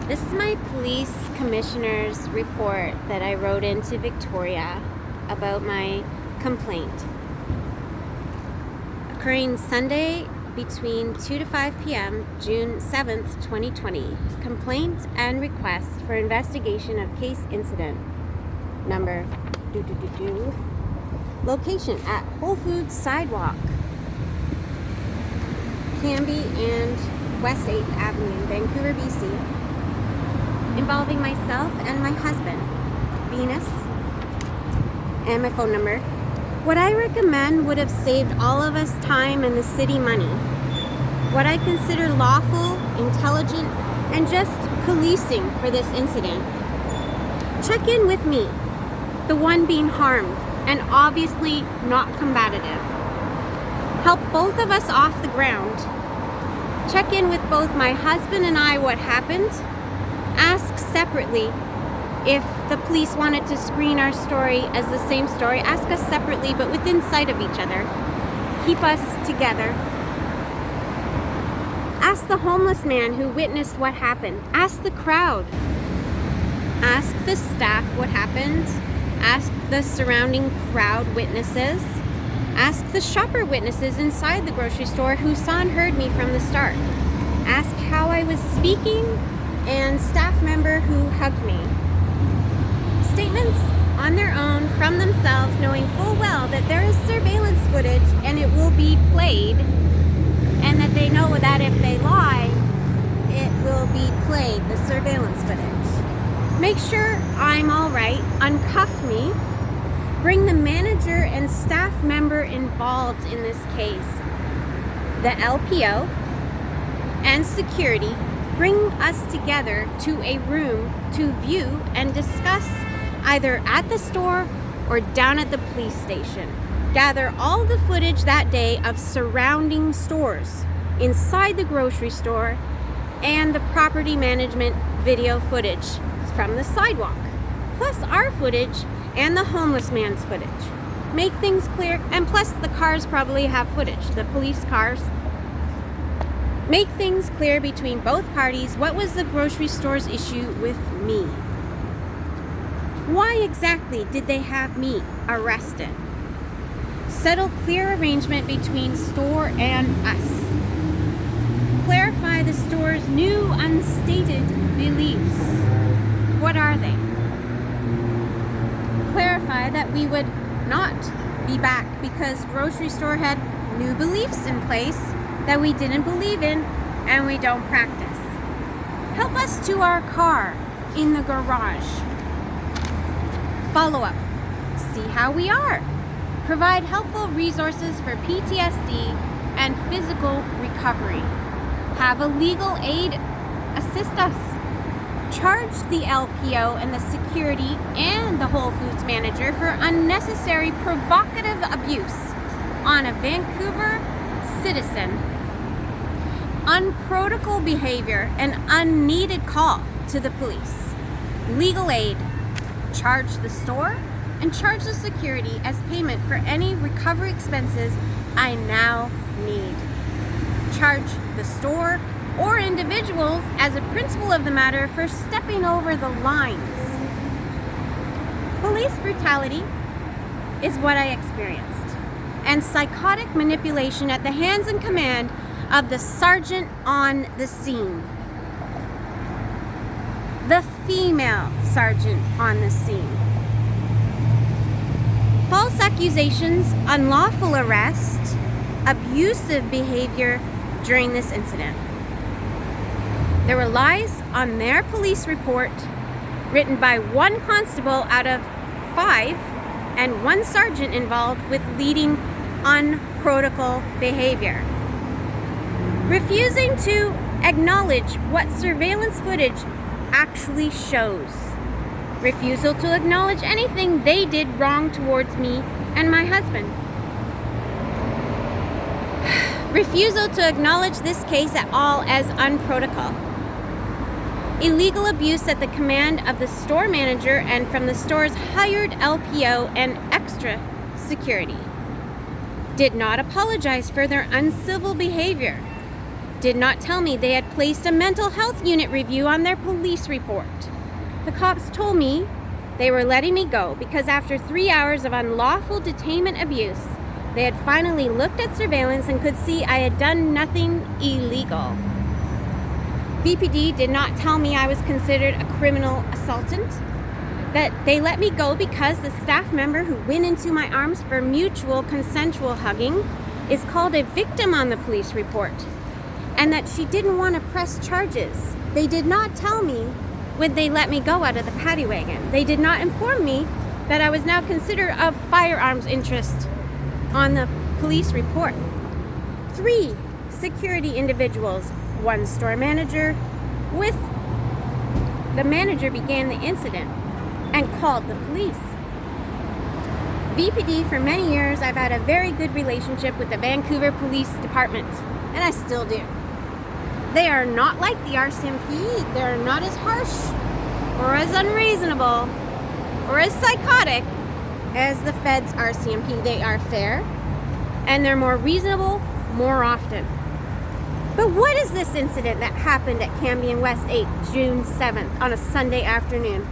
This is my police commissioner's report that I wrote into Victoria about my complaint. Occurring Sunday between 2 to 5 p.m., June 7th, 2020. Complaint and request for investigation of case incident. Number Location at Whole Foods Sidewalk, Canby and West 8th Avenue, Vancouver, BC. Involving myself and my husband, Venus, and my phone number. What I recommend would have saved all of us time and the city money. What I consider lawful, intelligent, and just policing for this incident. Check in with me, the one being harmed, and obviously not combative. Help both of us off the ground. Check in with both my husband and I what happened. Ask separately if the police wanted to screen our story as the same story. Ask us separately, but within sight of each other. Keep us together. Ask the homeless man who witnessed what happened. Ask the crowd. Ask the staff what happened. Ask the surrounding crowd witnesses. Ask the shopper witnesses inside the grocery store who saw and heard me from the start. Ask how I was speaking and staff member who hugged me. Statements on their own from themselves, knowing full well that there is surveillance footage and it will be played, and that they know that if they lie, it will be played, the surveillance footage. Make sure I'm all right, uncuff me, bring the manager and staff member involved in this case, the LPO and security. Bring us together to a room to view and discuss either at the store or down at the police station. Gather all the footage that day of surrounding stores, inside the grocery store, and the property management video footage from the sidewalk, plus our footage and the homeless man's footage. Make things clear, and plus the cars probably have footage, the police cars. Make things clear between both parties. What was the grocery store's issue with me? Why exactly did they have me arrested? Settle clear arrangement between store and us. Clarify the store's new unstated beliefs. What are they? Clarify that we would not be back because grocery store had new beliefs in place that we didn't believe in and we don't practice. Help us to our car in the garage. Follow up. See how we are. Provide helpful resources for PTSD and physical recovery. Have a legal aid assist us. Charge the LPO and the security and the Whole Foods manager for unnecessary provocative abuse on a Vancouver citizen. Unprotocol behavior and unneeded call to the police. Legal aid. Charge the store and charge the security as payment for any recovery expenses I now need. Charge the store or individuals as a principle of the matter for stepping over the lines. Police brutality is what I experienced, and psychotic manipulation at the hands and command of the sergeant on the scene. The female sergeant on the scene. False accusations, unlawful arrest, abusive behavior during this incident. There were lies on their police report written by one constable out of 5 and one sergeant involved with leading unprotocol behavior. Refusing to acknowledge what surveillance footage actually shows. Refusal to acknowledge anything they did wrong towards me and my husband. Refusal to acknowledge this case at all as unprotocol. Illegal abuse at the command of the store manager and from the store's hired LPO and extra security. Did not apologize for their uncivil behavior. did not tell me they had placed a mental health unit review on their police report. The cops told me they were letting me go because after 3 hours of unlawful detainment abuse, they had finally looked at surveillance and could see I had done nothing illegal. VPD did not tell me I was considered a criminal assaultant, that they let me go because the staff member who went into my arms for mutual consensual hugging is called a victim on the police report, and that she didn't want to press charges. They did not tell me when they let me go out of the paddy wagon. They did not inform me that I was now considered of firearms interest on the police report. 3 security individuals, 1 store manager, with the manager began the incident and called the police. VPD, for many years, I've had a very good relationship with the Vancouver Police Department, and I still do. They are not like the RCMP. They're not as harsh or as unreasonable or as psychotic as the Fed's RCMP. They are fair and they're more reasonable more often. But what is this incident that happened at Cambion West 8, June 7th on a Sunday afternoon?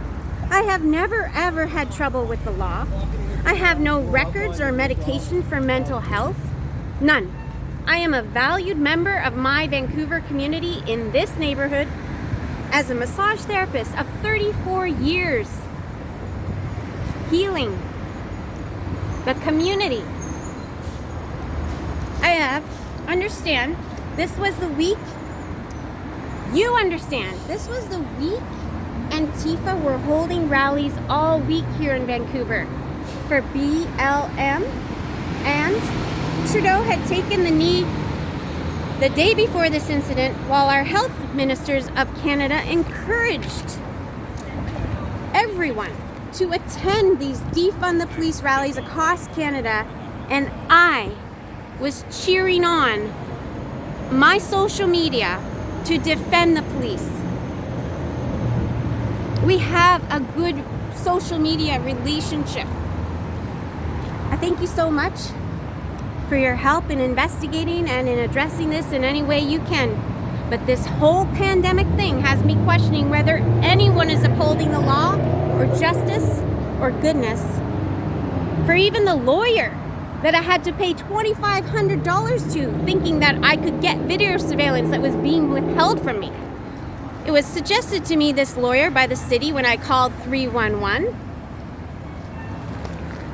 I have never ever had trouble with the law. I have no records or medication for mental health. None. I am a valued member of my Vancouver community in this neighborhood as a massage therapist of 34 years. Healing the community. Understand, this was the week. You understand, this was the week Antifa were holding rallies all week here in Vancouver for BLM, and Trudeau had taken the knee the day before this incident while our health ministers of Canada encouraged everyone to attend these defund the police rallies across Canada, and I was cheering on my social media to defend the police. We have a good social media relationship. I thank you so much for your help in investigating and in addressing this in any way you can. But this whole pandemic thing has me questioning whether anyone is upholding the law or justice or goodness. For even the lawyer that I had to pay $2,500 to, thinking that I could get video surveillance that was being withheld from me. It was suggested to me, this lawyer, by the city when I called 311.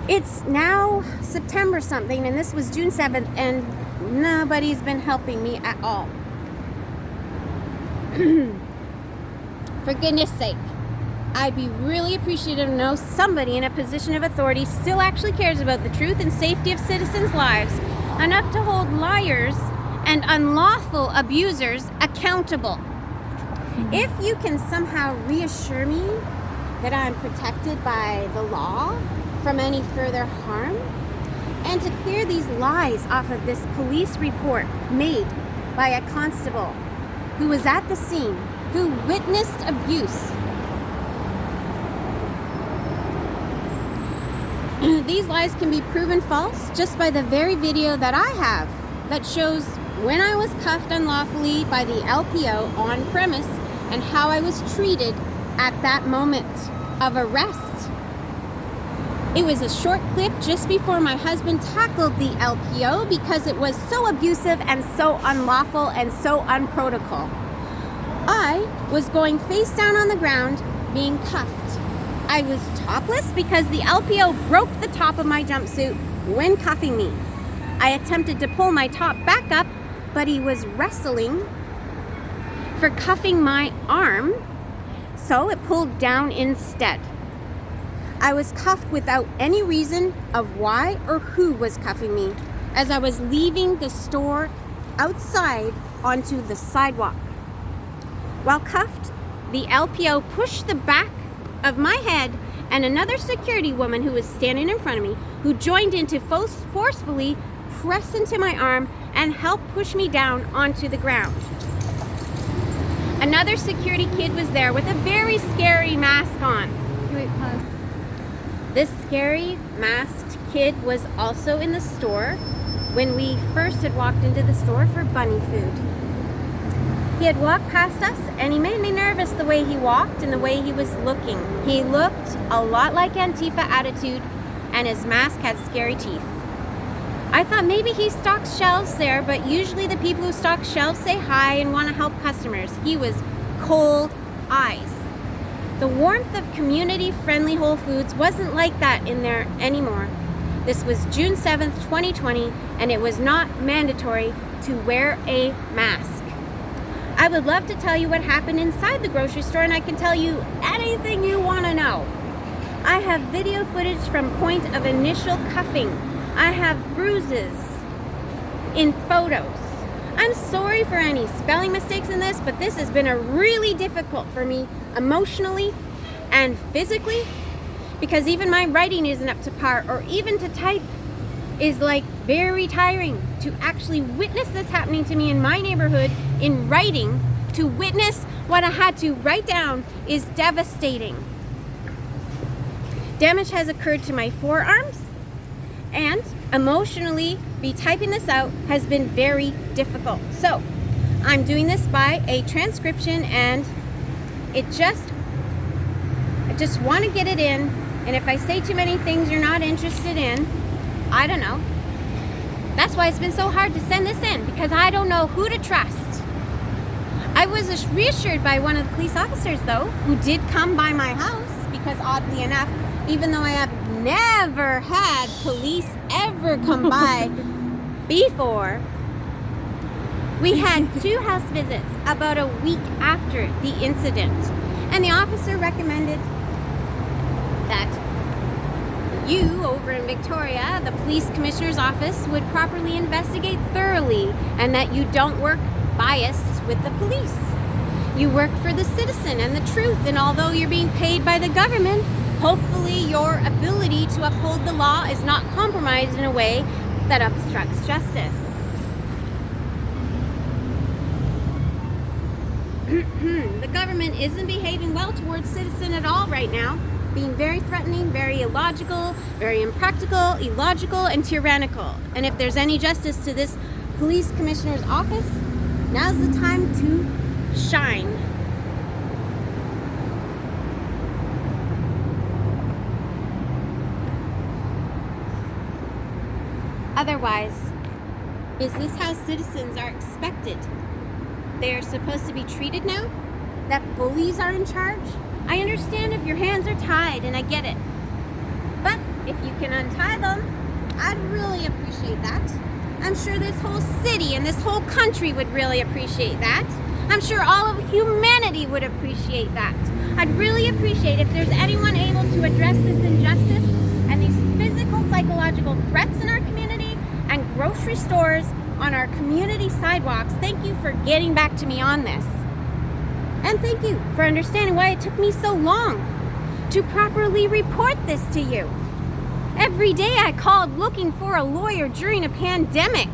It's now September something, and this was June 7th, and nobody's been helping me at all. For goodness sake, I'd be really appreciative to know somebody in a position of authority still actually cares about the truth and safety of citizens' lives enough to hold liars and unlawful abusers accountable. If you can somehow reassure me that I'm protected by the law from any further harm, and to clear these lies off of this police report made by a constable who was at the scene, who witnessed abuse. These lies can be proven false just by the very video that I have that shows when I was cuffed unlawfully by the LPO on premise and how I was treated at that moment of arrest. It was a short clip just before my husband tackled the LPO because it was so abusive and so unlawful and so unprotocol. I was going face down on the ground being cuffed. I was topless because the LPO broke the top of my jumpsuit when cuffing me. I attempted to pull my top back up, but he was wrestling for cuffing my arm, so it pulled down instead. I was cuffed without any reason of why or who was cuffing me as I was leaving the store outside onto the sidewalk. While cuffed, the LPO pushed the back of my head, and another security woman who was standing in front of me, who joined in to forcefully press into my arm and help push me down onto the ground. Another security kid was there with a very scary mask on. Wait, pause. This scary masked kid was also in the store when we first had walked into the store for bunny food. He had walked past us, and he made me nervous the way he walked and the way he was looking. He looked a lot like Antifa attitude, and his mask had scary teeth. I thought maybe he stocks shelves there, but usually the people who stock shelves say hi and want to help customers. He was cold eyes. The warmth of community-friendly Whole Foods wasn't like that in there anymore. This was June 7th, 2020, and it was not mandatory to wear a mask. I would love to tell you what happened inside the grocery store, and I can tell you anything you want to know. I have video footage from point of initial cuffing. I have bruises in photos. I'm sorry for any spelling mistakes in this, but this has been a really difficult for me emotionally and physically, because even my writing isn't up to par, or even to type is like very tiring. To actually witness this happening to me in my neighborhood in writing, to witness what I had to write down, is devastating. Damage has occurred to my forearms, and emotionally be typing this out has been very difficult. So I'm doing this by a transcription, and I just want to get it in, and if I say too many things you're not interested in, I don't know. That's why it's been so hard to send this in, because I don't know who to trust. I was reassured by one of the police officers, though, who did come by my house, because oddly enough, even though I have never had police ever come by before, we had 2 house visits about a week after the incident, and the officer recommended that you over in Victoria, the police commissioner's office, would properly investigate thoroughly, and that you don't work biased with the police. You work for the citizen and the truth, and although you're being paid by the government, hopefully your ability to uphold the law is not compromised in a way that obstructs justice. The government isn't behaving well towards citizens at all right now, being very threatening, very illogical, very impractical, illogical, and tyrannical. And if there's any justice to this police commissioner's office, now's the time to shine. Otherwise, is this how citizens are expected? They are supposed to be treated now? That bullies are in charge? I understand if your hands are tied, and I get it. But if you can untie them, I'd really appreciate that. I'm sure this whole city and this whole country would really appreciate that. I'm sure all of humanity would appreciate that. I'd really appreciate if there's anyone able to address this injustice and these physical, psychological threats in our community and grocery stores on our community sidewalks. Thank you for getting back to me on this. And thank you for understanding why it took me so long to properly report this to you. Every day I called looking for a lawyer during a pandemic.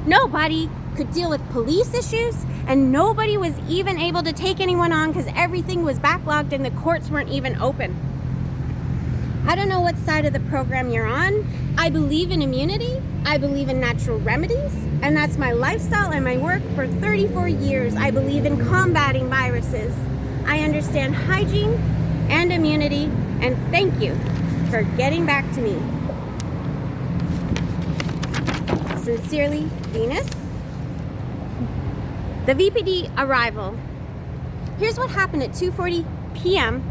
Nobody could deal with police issues, and nobody was even able to take anyone on because everything was backlogged and the courts weren't even open. I don't know what side of the program you're on. I believe in immunity. I believe in natural remedies, and that's my lifestyle and my work for 34 years. I believe in combating viruses. I understand hygiene and immunity, and thank you for getting back to me. Sincerely, Venus. The VPD arrival. Here's what happened at 2:40 p.m.